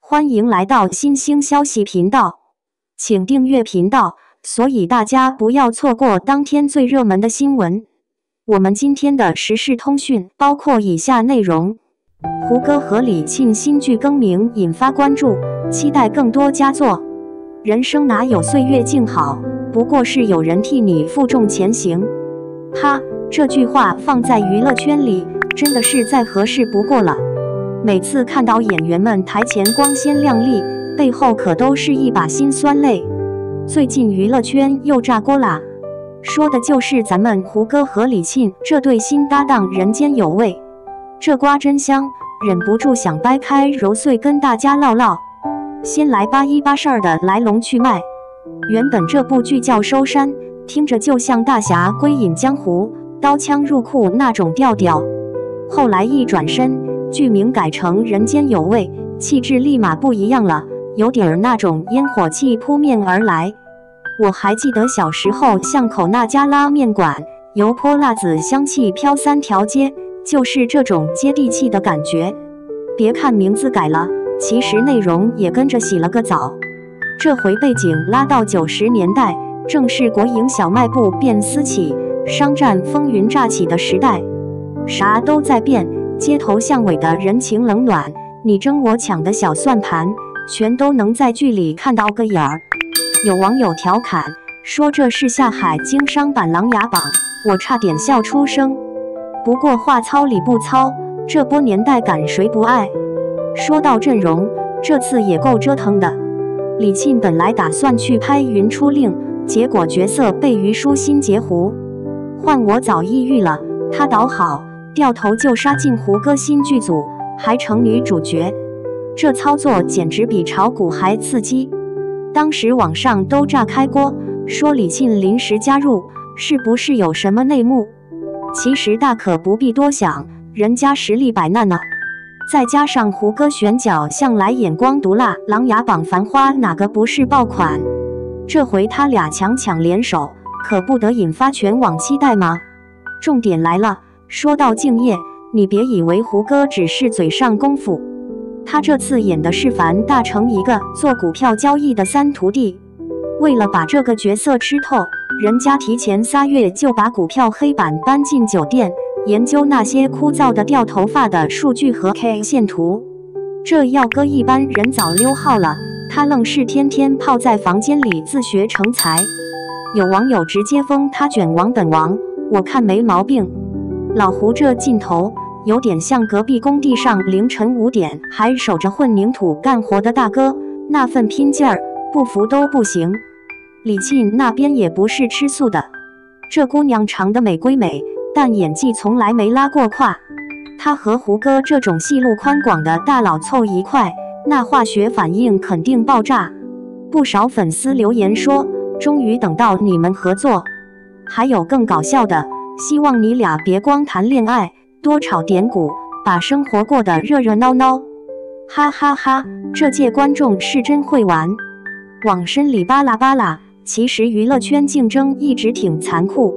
歡迎來到新興消息頻道，請訂閱頻道，所以大家不要錯過當天最熱門的新聞。我們今天的時事通訊包括以下內容：胡歌和李沁新劇更名引發關注，期待更多佳作。人生哪有歲月靜好，不過是有人替你負重前行。哈，這句話放在娛樂圈裡真的是再合適不過了。每次看到演員們台前光鮮亮麗，背後可都是一把辛酸淚。最近娛樂圈又炸鍋啦，說的就是咱們胡歌和李沁這對新搭檔人間有味。這瓜真香，忍不住想掰開揉碎跟大家嘮嘮。先來扒一扒事兒的來龍去脈。原本這部劇叫《收山》，聽着就像大俠歸隱江湖、刀槍入庫那種調調。後來一轉身，劇名改成《人間有味》，氣質立馬不一樣了，有點兒那種煙火氣撲面而來。我還記得小時候巷口那家拉麵館，油潑辣子香氣飄三條街，就是這種接地氣的感覺。別看名字改了，其實內容也跟着洗了個澡。這回背景拉到90年代，正是國營小賣部變私企、商戰風雲乍起的時代，啥都在變。街頭巷尾的人情冷暖，你爭我搶的小算盤，全都能在劇裡看到個影兒。有網友調侃說這是下海經商版《琅琊榜》，我差點笑出聲。不過話糙理不糙，這波年代感誰不愛？說到陣容，這次也夠折騰的。李沁本來打算去拍《雲出令》，結果角色被虞書欣截胡。換我早抑鬱了，他倒好，掉頭就殺進胡歌新劇組，還成女主角，這操作簡直比炒股還刺激。當時網上都炸開鍋，說李沁臨時加入是不是有什麼內幕？其實大可不必多想，人家實力擺那呢。再加上胡歌選角向來眼光毒辣，《琅琊榜》《繁花》哪個不是爆款？這回他倆強強聯手，可不得引發全網期待嗎？重點來了。說到敬業，你別以為胡歌只是嘴上功夫，他這次演的是樊大成一個做股票交易的三徒弟。為了把這個角色吃透，人家提前3月就把股票黑板搬進酒店，研究那些枯燥的掉頭髮的數據和 K 線圖。這要擱一般人早溜號了，他愣是天天泡在房間裡自學成才。有網友直接封他卷王本王，我看沒毛病。老胡這勁頭有點像隔壁工地上凌晨5點還守着混凝土幹活的大哥，那份拼勁兒不服都不行。李沁那邊也不是吃素的，這姑娘長得美歸美，但演技從來沒拉過胯。她和胡歌這種戲路寬廣的大佬湊一塊，那化學反應肯定爆炸。不少粉絲留言說，終於等到你們合作。還有更搞笑的，希望你倆別光談戀愛，多炒點股，把生活過得熱熱鬧鬧。哈哈哈，這屆觀眾是真會玩。往深裡巴拉巴拉，其實娛樂圈競爭一直挺殘酷。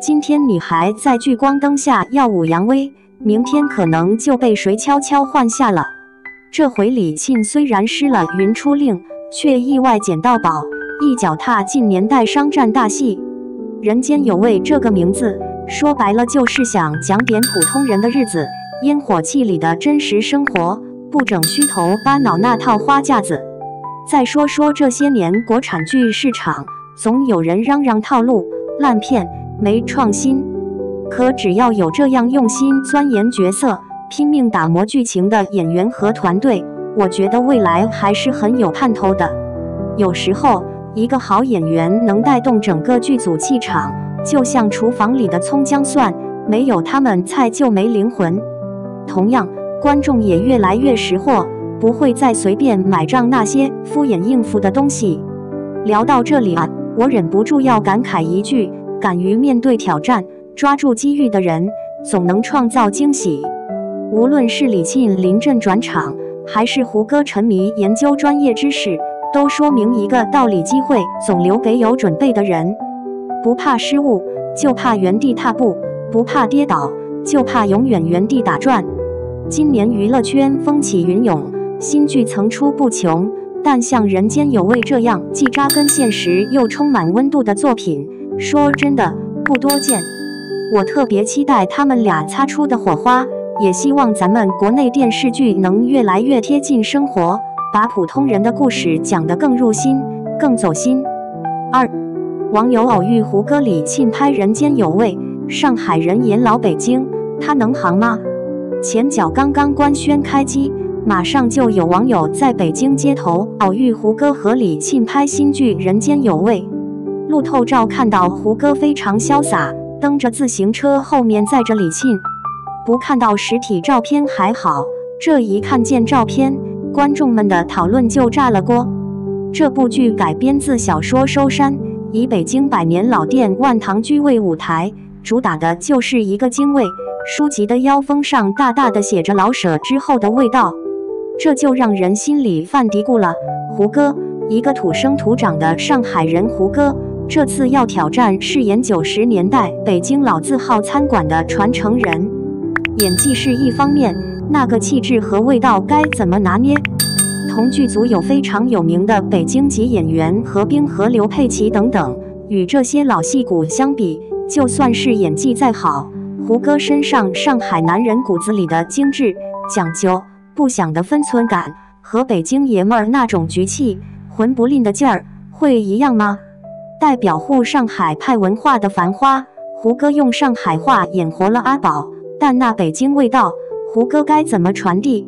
今天你還在聚光燈下耀武揚威，明天可能就被誰悄悄換下了。這回李沁雖然失了雲出令，卻意外撿到寶，一腳踏進年代商戰大戲。人間有味這個名字，說白了就是想講點普通人的日子，煙火氣裡的真實生活，不整虛頭巴腦那套花架子。再說說這些年國產劇市場，總有人嚷嚷套路、爛片、沒創新。可只要有這樣用心鑽研角色、拼命打磨劇情的演員和團隊，我覺得未來還是很有盼頭的。有時候，一個好演員能帶動整個劇組氣場，就像廚房裡的蔥薑蒜，沒有他們菜就沒靈魂。同樣，觀眾也越來越識貨，不會再隨便買賬那些敷衍應付的東西。聊到這裡啊，我忍不住要感慨一句，敢於面對挑戰、抓住機遇的人，總能創造驚喜。無論是李沁臨陣轉場，還是胡歌沉迷研究專業知識，都說明一個道理：機會總留給有準備的人。不怕失誤，就怕原地踏步；不怕跌倒，就怕永遠原地打轉。今年娛樂圈風起雲湧，新劇層出不窮，但像《人間有味》這樣既扎根現實又充滿溫度的作品，說真的不多見。我特別期待他們倆擦出的火花，也希望咱們國內電視劇能越來越貼近生活，把普通人的故事講得更入心、更走心。2. 網友偶遇胡歌李沁拍《人間有味》，上海人演老北京，他能行嗎？前腳剛剛官宣開機，馬上就有網友在北京街頭偶遇胡歌和李沁拍新劇《人間有味》。路透照看到胡歌非常瀟灑，蹬着自行車後面載着李沁。不看到實體照片還好，這一看見照片，觀眾們的討論就炸了鍋。這部劇改編自小說《收山》，以北京百年老店萬堂居為舞台，主打的就是一個京味。書籍的腰封上大大的寫着老舍之後的味道，這就讓人心裡犯嘀咕了。胡歌，一個土生土長的上海人胡歌，這次要挑戰飾演90年代北京老字號餐館的傳承人，演技是一方面，那個氣質和味道該怎麼拿捏？同劇組有非常有名的北京籍演員何冰和劉佩琦等等，與這些老戲骨相比，就算是演技再好，胡歌身上上海男人骨子裡的精緻、講究、不想的分寸感，和北京爺們兒那種局氣、混不吝的勁兒，會一樣嗎？代表滬上海派文化的《繁花》，胡歌用上海話演活了阿寶，但那北京味道，胡歌該怎麼傳遞？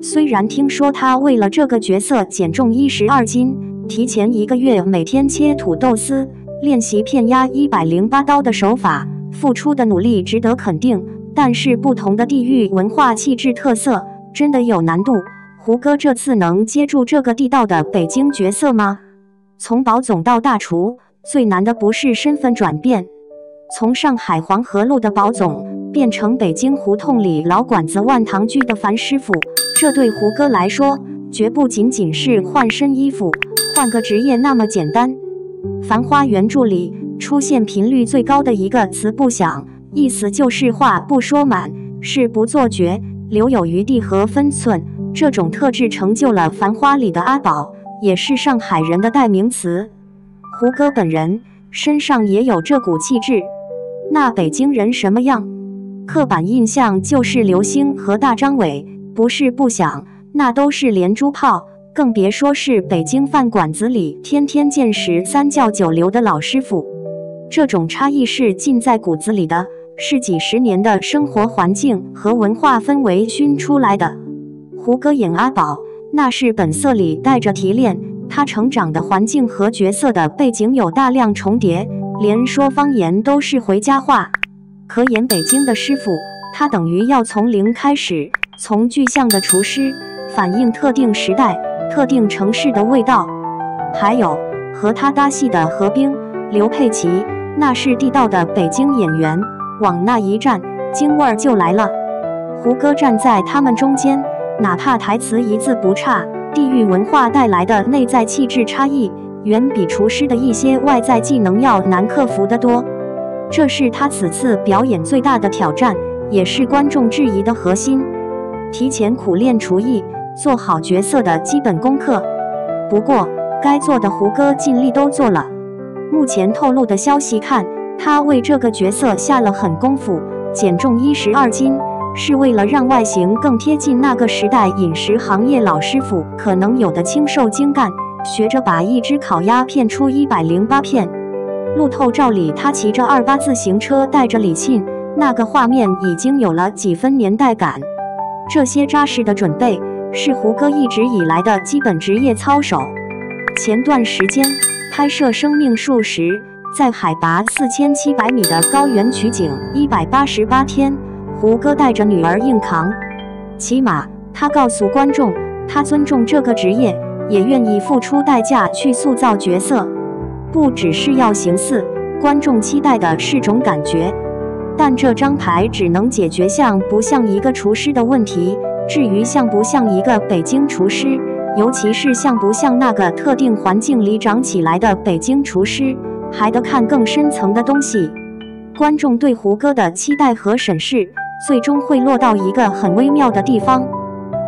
雖然聽說他為了這個角色減重12斤，提前1個月每天切土豆絲，練習片壓108刀的手法，付出的努力值得肯定，但是不同的地域文化氣質特色真的有難度。胡歌這次能接住這個地道的北京角色嗎？從寶總到大廚，最難的不是身份轉變，從上海黃河路的寶總變成北京胡同裡老館子萬堂居的樊師傅，這對胡歌來說絕不僅僅是換身衣服、換個職業那麼簡單。繁花原著裡出現頻率最高的一個詞不詳，意思就是話不說滿，事不做絕，留有餘地和分寸。這種特質成就了《繁花》裡的阿寶，也是上海人的代名詞。胡歌本人身上也有這股氣質。那北京人什麼樣？刻板印象就是劉星和大張偉，不是不想，那都是連珠炮，更別說是北京飯館子裡天天見13教9流的老師傅。這種差異是浸在骨子裡的，是幾十年的生活環境和文化氛圍熏出來的。胡歌演阿寶，那是本色裡帶着提煉，他成長的環境和角色的背景有大量重疊，連說方言都是回家話。可演北京的師傅，他等於要從零開始，從具象的廚師，反映特定時代、特定城市的味道。還有和他搭戲的何冰、劉佩琦，那是地道的北京演員，往那一站，京味兒就來了。胡歌站在他們中間，哪怕台詞一字不差，地域文化帶來的內在氣質差異，遠比廚師的一些外在技能要難克服得多。這是他此次表演最大的挑戰，也是觀眾質疑的核心。提前苦練廚藝，做好角色的基本功課。不過，該做的胡歌盡力都做了。目前透露的消息看，他為這個角色下了狠功夫，減重12斤，是為了讓外形更貼近那個時代飲食行業老師傅可能有的清瘦精幹，學着把一隻烤鴨片出108片。路透照裡，他騎着28自行車帶着李沁，那個畫面已經有了幾分年代感。這些扎實的準備是胡歌一直以來的基本職業操守。前段時間拍攝《生命樹》時，在海拔4700米的高原取景188天，胡歌帶着女兒硬扛。起碼他告訴觀眾，他尊重這個職業，也願意付出代價去塑造角色。不只是要形似，觀眾期待的是種感覺。但這張牌只能解決像不像一個廚師的問題，至於像不像一個北京廚師，尤其是像不像那個特定環境裡長起來的北京廚師，還得看更深層的東西。觀眾對胡歌的期待和審視，最終會落到一個很微妙的地方。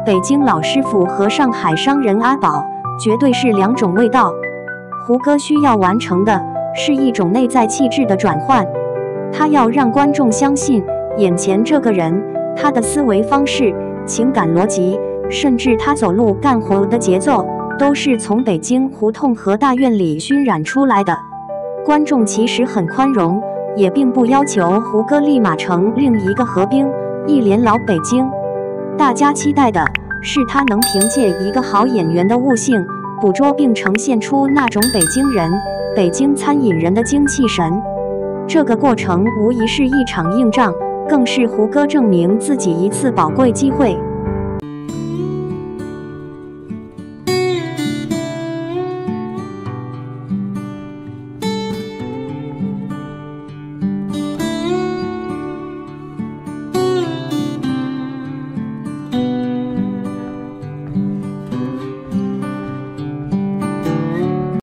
北京老師傅和上海商人阿寶絕對是兩種味道。胡歌需要完成的是一種內在氣質的轉換，他要讓觀眾相信眼前這個人，他的思維方式、情感邏輯，甚至他走路幹活的節奏，都是從北京胡同和大院裡熏染出來的。觀眾其實很寬容，也並不要求胡歌立馬成另一個何冰，一臉老北京。大家期待的是他能憑借一個好演員的悟性，捕捉並呈現出那種北京人、北京餐飲人的精氣神。這個過程無疑是一場硬仗，更是胡歌證明自己一次寶貴機會。